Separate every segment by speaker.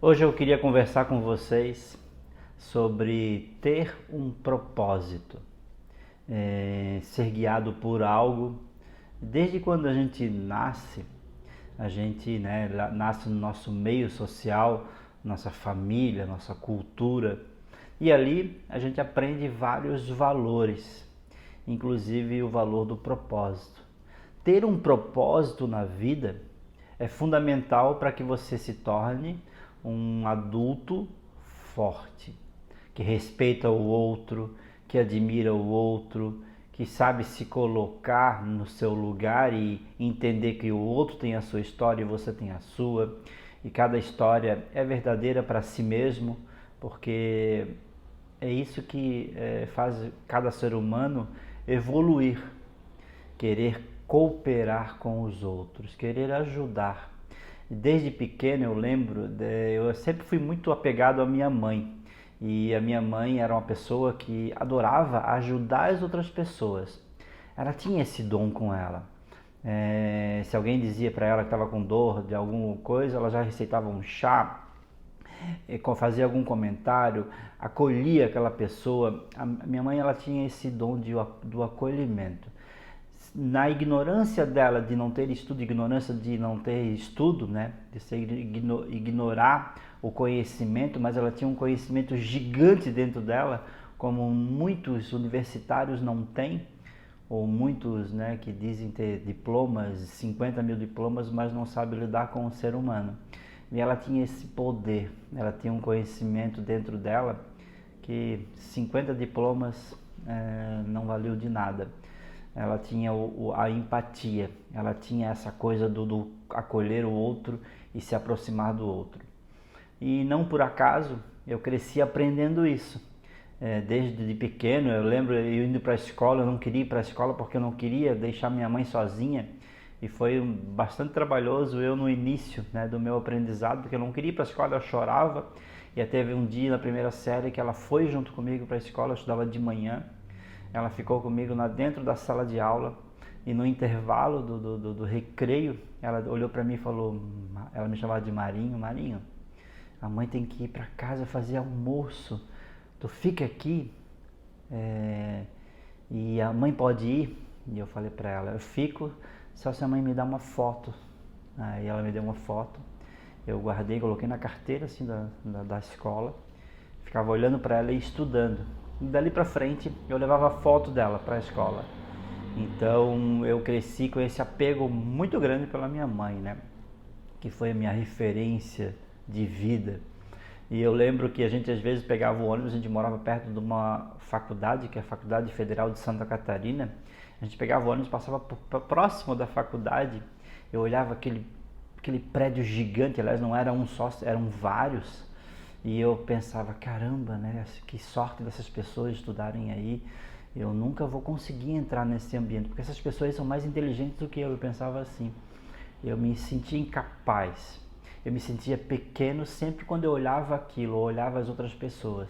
Speaker 1: Hoje eu queria conversar com vocês sobre ter um propósito, ser guiado por algo. Desde quando a gente nasce no nosso meio social, nossa família, nossa cultura, e ali a gente aprende vários valores, inclusive o valor do propósito. Ter um propósito na vida é fundamental para que você se torne um adulto forte, que respeita o outro, que admira o outro, que sabe se colocar no seu lugar e entender que o outro tem a sua história e você tem a sua, e cada história é verdadeira para si mesmo, porque é isso que faz cada ser humano evoluir, querer cooperar com os outros, querer ajudar. Desde pequeno eu lembro, eu sempre fui muito apegado à minha mãe. E a minha mãe era uma pessoa que adorava ajudar as outras pessoas. Ela tinha esse dom com ela. Se alguém dizia para ela que estava com dor de alguma coisa, ela já receitava um chá, fazia algum comentário, acolhia aquela pessoa. A minha mãe ela tinha esse dom do acolhimento. Na ignorância dela de não ter estudo, ignorância de não ter estudo, né, de ser ignorar o conhecimento, mas ela tinha um conhecimento gigante dentro dela, como muitos universitários não têm, ou muitos, né, que dizem ter diplomas, 50 mil diplomas, mas não sabem lidar com o ser humano. E ela tinha esse poder, ela tinha um conhecimento dentro dela que 50 diplomas não valeu de nada. Ela tinha a empatia, ela tinha essa coisa do acolher o outro e se aproximar do outro. E não por acaso eu cresci aprendendo isso. Desde pequeno, eu lembro eu indo para a escola, eu não queria ir para a escola porque eu não queria deixar minha mãe sozinha. E foi bastante trabalhoso eu no início, né, do meu aprendizado, porque eu não queria ir para a escola, eu chorava. E até teve um dia na primeira série que ela foi junto comigo para a escola, eu estudava de manhã. Ela ficou comigo dentro da sala de aula e no intervalo do recreio, ela olhou para mim e falou, ela me chamava de Marinho, Marinho, a mãe tem que ir para casa fazer almoço, tu fica aqui e a mãe pode ir? E eu falei para ela, eu fico só se a mãe me dá uma foto. Aí ela me deu uma foto, eu guardei, coloquei na carteira assim da escola, ficava olhando para ela e estudando. E dali para frente eu levava foto dela para a escola. Então eu cresci com esse apego muito grande pela minha mãe, né? Que foi a minha referência de vida. E eu lembro que a gente às vezes pegava o ônibus, a gente morava perto de uma faculdade, que é a Faculdade Federal de Santa Catarina. A gente pegava o ônibus, passava próximo da faculdade, eu olhava aquele prédio gigante, aliás não era um só, eram vários. E eu pensava, caramba, né? Que sorte dessas pessoas estudarem aí. Eu nunca vou conseguir entrar nesse ambiente, porque essas pessoas são mais inteligentes do que eu. Eu pensava assim. Eu me sentia incapaz. Eu me sentia pequeno sempre quando eu olhava aquilo, ou olhava as outras pessoas,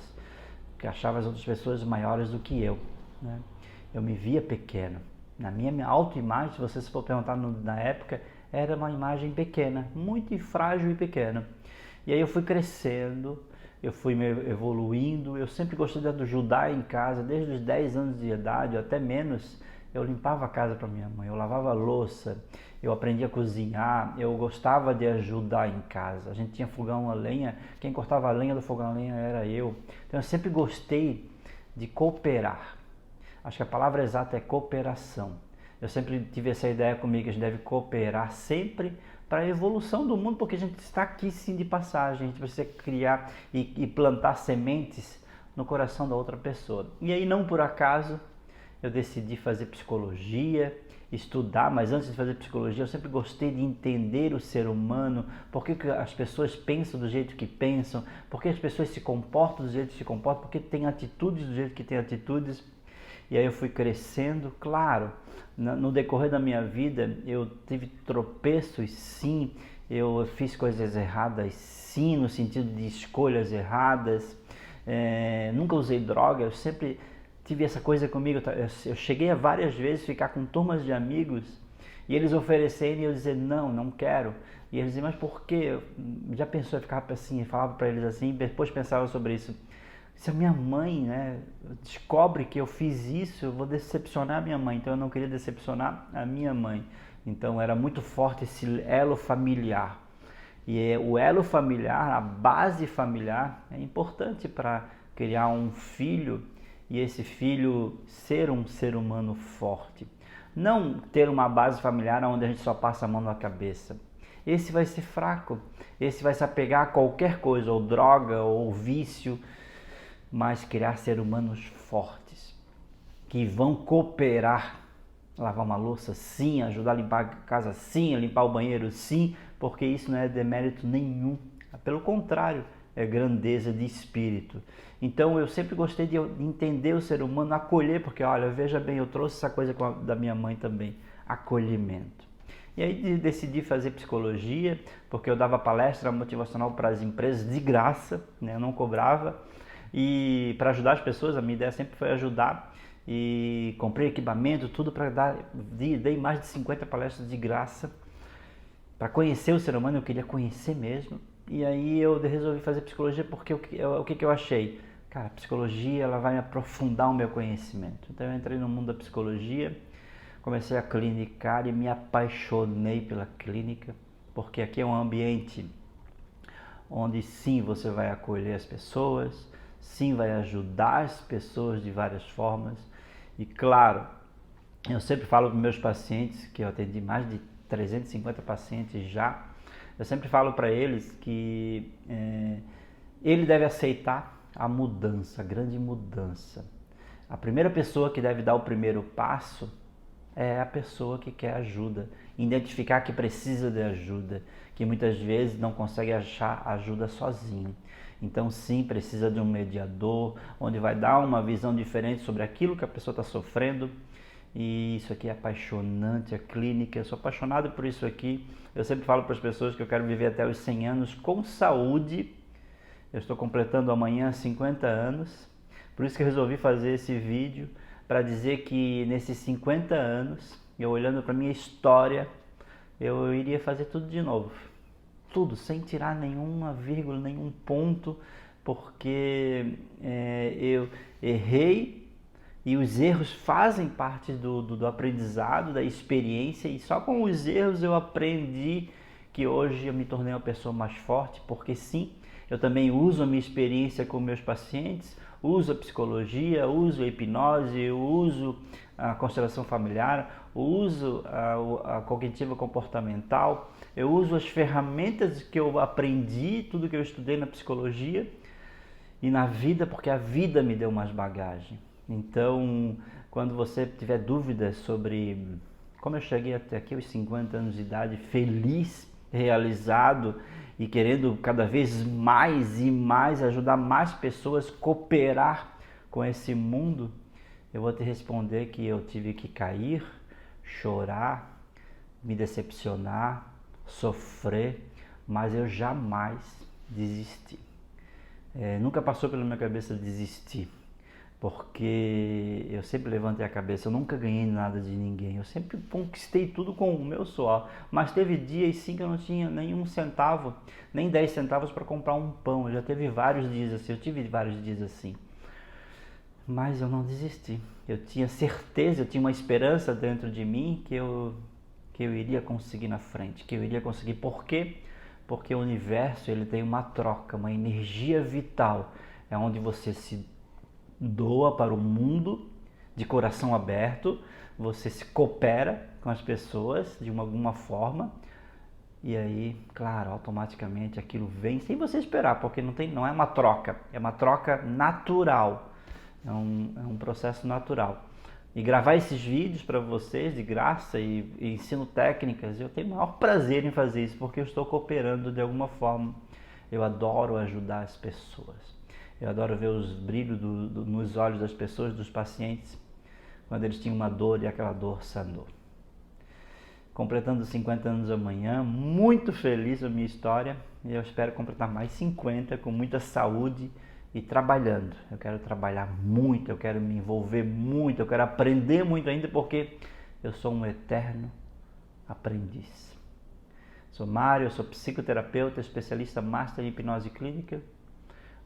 Speaker 1: que achava as outras pessoas maiores do que eu, né? Eu me via pequeno. Na minha autoimagem, se você for perguntar na época, era uma imagem pequena, muito frágil e pequena. E aí eu fui crescendo, eu fui me evoluindo, eu sempre gostei de ajudar em casa, desde os 10 anos de idade, ou até menos, eu limpava a casa para minha mãe, eu lavava a louça, eu aprendi a cozinhar, eu gostava de ajudar em casa. A gente tinha fogão a lenha, quem cortava a lenha do fogão a lenha era eu. Então eu sempre gostei de cooperar. Acho que a palavra exata é cooperação. Eu sempre tive essa ideia comigo, que a gente deve cooperar sempre para a evolução do mundo, porque a gente está aqui sim de passagem, a gente precisa criar e plantar sementes no coração da outra pessoa. E aí não por acaso eu decidi fazer psicologia, estudar, mas antes de fazer psicologia eu sempre gostei de entender o ser humano, por que as pessoas pensam do jeito que pensam, por que as pessoas se comportam do jeito que se comportam, por que têm atitudes do jeito que têm atitudes. E aí eu fui crescendo, claro, no decorrer da minha vida eu tive tropeços sim, eu fiz coisas erradas sim, no sentido de escolhas erradas, nunca usei droga, eu sempre tive essa coisa comigo, eu cheguei a várias vezes ficar com turmas de amigos E eles oferecendo e eu dizendo, não, não quero. E eles diziam, mas por quê? Já pensou, eu ficava assim, falava para eles assim, depois pensava sobre isso. Se a minha mãe, né, descobre que eu fiz isso, eu vou decepcionar a minha mãe. Então eu não queria decepcionar a minha mãe. Então era muito forte esse elo familiar. E o elo familiar, a base familiar, é importante para criar um filho e esse filho ser um ser humano forte. Não ter uma base familiar onde a gente só passa a mão na cabeça. Esse vai ser fraco, esse vai se apegar a qualquer coisa, ou droga, ou vício, mas criar seres humanos fortes, que vão cooperar. Lavar uma louça, sim. Ajudar a limpar a casa, sim. A limpar o banheiro, sim. Porque isso não é demérito nenhum. Pelo contrário, é grandeza de espírito. Então eu sempre gostei de entender o ser humano, acolher, porque olha, veja bem, eu trouxe essa coisa da minha mãe também, acolhimento. E aí decidi fazer psicologia, porque eu dava palestra motivacional para as empresas de graça, né? Eu não cobrava. E para ajudar as pessoas, a minha ideia sempre foi ajudar. E comprei equipamento, tudo para dar. Dei mais de 50 palestras de graça para conhecer o ser humano, eu queria conhecer mesmo. E aí eu resolvi fazer psicologia porque o que eu achei? Cara, a psicologia ela vai aprofundar o meu conhecimento. Então eu entrei no mundo da psicologia, comecei a clinicar e me apaixonei pela clínica, porque aqui é um ambiente onde sim você vai acolher as pessoas, sim vai ajudar as pessoas de várias formas. E claro, eu sempre falo para meus pacientes, que eu atendi mais de 350 pacientes já, eu sempre falo para eles que ele deve aceitar a mudança, a grande mudança. A primeira pessoa que deve dar o primeiro passo é a pessoa que quer ajuda, identificar que precisa de ajuda, que muitas vezes não consegue achar ajuda sozinho. Então sim, precisa de um mediador, onde vai dar uma visão diferente sobre aquilo que a pessoa está sofrendo. E isso aqui é apaixonante, a clínica, eu sou apaixonado por isso aqui. Eu sempre falo para as pessoas que eu quero viver até os 100 anos com saúde. Eu estou completando amanhã 50 anos, por isso que eu resolvi fazer esse vídeo, para dizer que nesses 50 anos, eu olhando para minha história, eu iria fazer tudo de novo. Tudo, sem tirar nenhuma vírgula, nenhum ponto, porque eu errei e os erros fazem parte do aprendizado, da experiência, e só com os erros eu aprendi que hoje eu me tornei uma pessoa mais forte, porque sim, eu também uso a minha experiência com meus pacientes, uso a psicologia, uso a hipnose, uso a constelação familiar, uso a cognitiva comportamental, eu uso as ferramentas que eu aprendi, tudo que eu estudei na psicologia e na vida, porque a vida me deu mais bagagem. Então, quando você tiver dúvidas sobre como eu cheguei até aqui aos 50 anos de idade, feliz, realizado e querendo cada vez mais e mais ajudar mais pessoas, cooperar com esse mundo, eu vou te responder que eu tive que cair, chorar, me decepcionar, sofrer, mas eu jamais desisti. Nunca passou pela minha cabeça desistir, porque eu sempre levantei a cabeça, eu nunca ganhei nada de ninguém, eu sempre conquistei tudo com o meu suor, mas teve dias sim que eu não tinha nenhum centavo, nem 10 centavos para comprar um pão. Eu já teve vários dias assim, eu tive vários dias assim, mas eu não desisti. Eu tinha certeza, eu tinha uma esperança dentro de mim que eu iria conseguir na frente, que eu iria conseguir. Por quê? Porque o universo ele tem uma troca, uma energia vital, é onde você se doa para o mundo de coração aberto, você se coopera com as pessoas de alguma forma, e aí, claro, automaticamente aquilo vem sem você esperar, porque não é uma troca, é uma troca natural, é um processo natural. E gravar esses vídeos para vocês de graça e ensino técnicas, eu tenho o maior prazer em fazer isso, porque eu estou cooperando de alguma forma. Eu adoro ajudar as pessoas. Eu adoro ver os brilhos nos olhos das pessoas, dos pacientes, quando eles tinham uma dor e aquela dor sanou. Completando 50 anos amanhã, muito feliz a minha história, e eu espero completar mais 50 com muita saúde e trabalhando. Eu quero trabalhar muito, eu quero me envolver muito, eu quero aprender muito ainda, porque eu sou um eterno aprendiz. Sou Mário, eu sou psicoterapeuta, especialista master em hipnose clínica.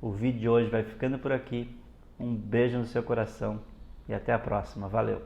Speaker 1: O vídeo de hoje vai ficando por aqui. Um beijo no seu coração e até a próxima. Valeu!